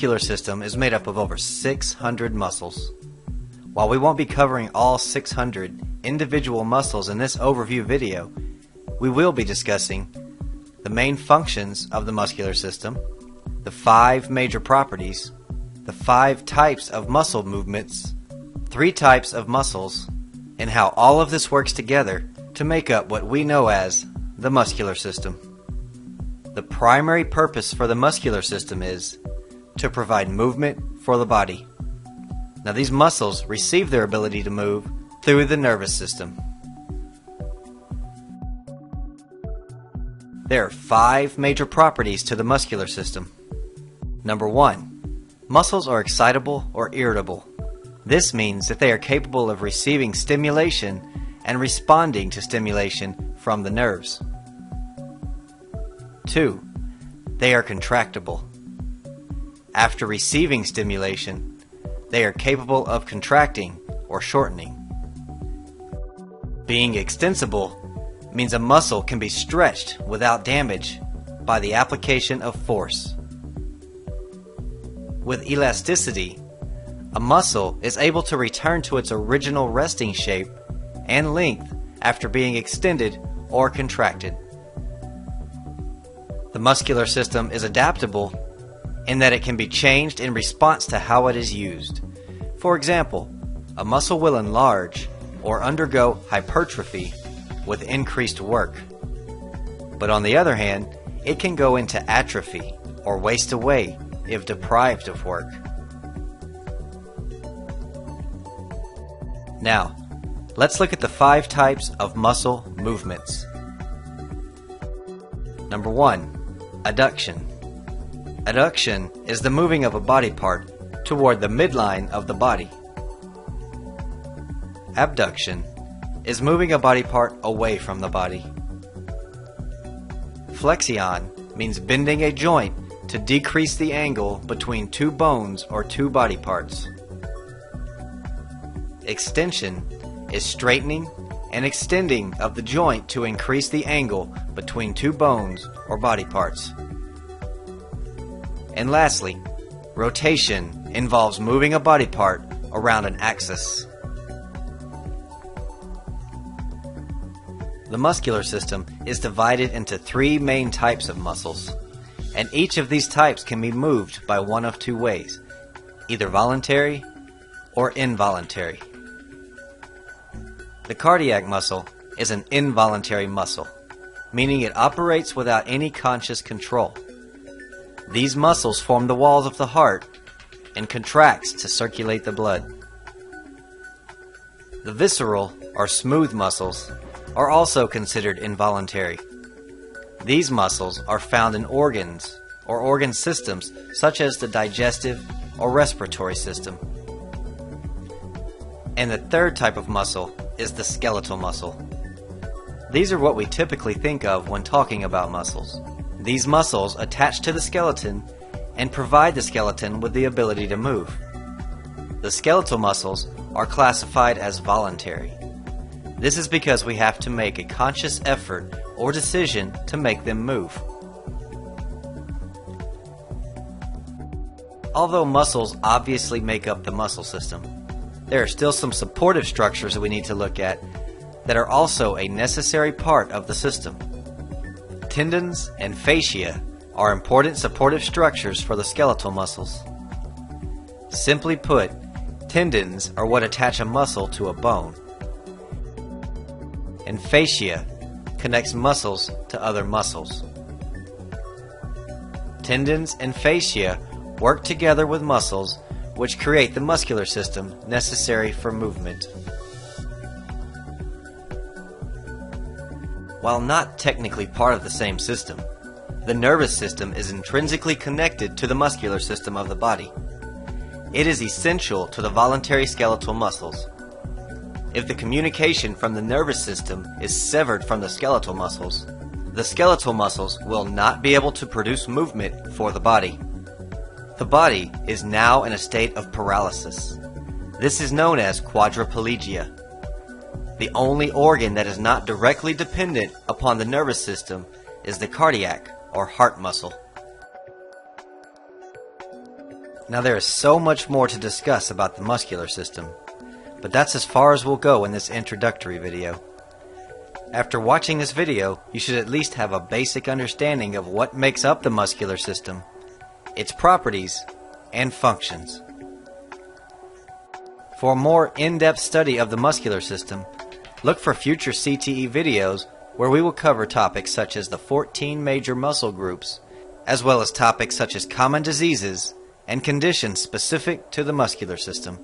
Muscular system is made up of over 600 muscles. While we won't be covering all 600 individual muscles in this overview video, we will be discussing the main functions of the muscular system, the 5 major properties, the 5 types of muscle movements, 3 types of muscles, and how all of this works together to make up what we know as the muscular system. The primary purpose for the muscular system is to provide movement for the body. Now these muscles receive their ability to move through the nervous system. There are 5 major properties to the muscular system. Number 1, muscles are excitable or irritable. This means that they are capable of receiving stimulation and responding to stimulation from the nerves. 2, they are contractible. After receiving stimulation, they are capable of contracting or shortening. Being extensible means a muscle can be stretched without damage by the application of force. With elasticity, a muscle is able to return to its original resting shape and length after being extended or contracted. The muscular system is adaptable in that it can be changed in response to how it is used. For example, a muscle will enlarge or undergo hypertrophy with increased work. But on the other hand, it can go into atrophy or waste away if deprived of work. Now, let's look at the 5 types of muscle movements. Number 1, adduction. Adduction is the moving of a body part toward the midline of the body. Abduction is moving a body part away from the body. Flexion means bending a joint to decrease the angle between 2 bones or 2 body parts. Extension is straightening and extending of the joint to increase the angle between 2 bones or body parts. And lastly, rotation involves moving a body part around an axis. The muscular system is divided into 3 main types of muscles, and each of these types can be moved by one of 2 ways, either voluntary or involuntary. The cardiac muscle is an involuntary muscle, meaning it operates without any conscious control. These muscles form the walls of the heart and contracts to circulate the blood. The visceral or smooth muscles are also considered involuntary. These muscles are found in organs or organ systems such as the digestive or respiratory system. And the 3rd type of muscle is the skeletal muscle. These are what we typically think of when talking about muscles. These muscles attach to the skeleton and provide the skeleton with the ability to move. The skeletal muscles are classified as voluntary. This is because we have to make a conscious effort or decision to make them move. Although muscles obviously make up the muscle system, there are still some supportive structures that we need to look at that are also a necessary part of the system. Tendons and fascia are important supportive structures for the skeletal muscles. Simply put, tendons are what attach a muscle to a bone, and fascia connects muscles to other muscles. Tendons and fascia work together with muscles, which create the muscular system necessary for movement. While not technically part of the same system, the nervous system is intrinsically connected to the muscular system of the body. It is essential to the voluntary skeletal muscles. If the communication from the nervous system is severed from the skeletal muscles will not be able to produce movement for the body. The body is now in a state of paralysis. This is known as quadriplegia. The only organ that is not directly dependent upon the nervous system is the cardiac or heart muscle. Now there is so much more to discuss about the muscular system, but that's as far as we'll go in this introductory video. After watching this video, you should at least have a basic understanding of what makes up the muscular system, its properties, and functions. For a more in-depth study of the muscular system, look for future CTE videos where we will cover topics such as the 14 major muscle groups, as well as topics such as common diseases and conditions specific to the muscular system.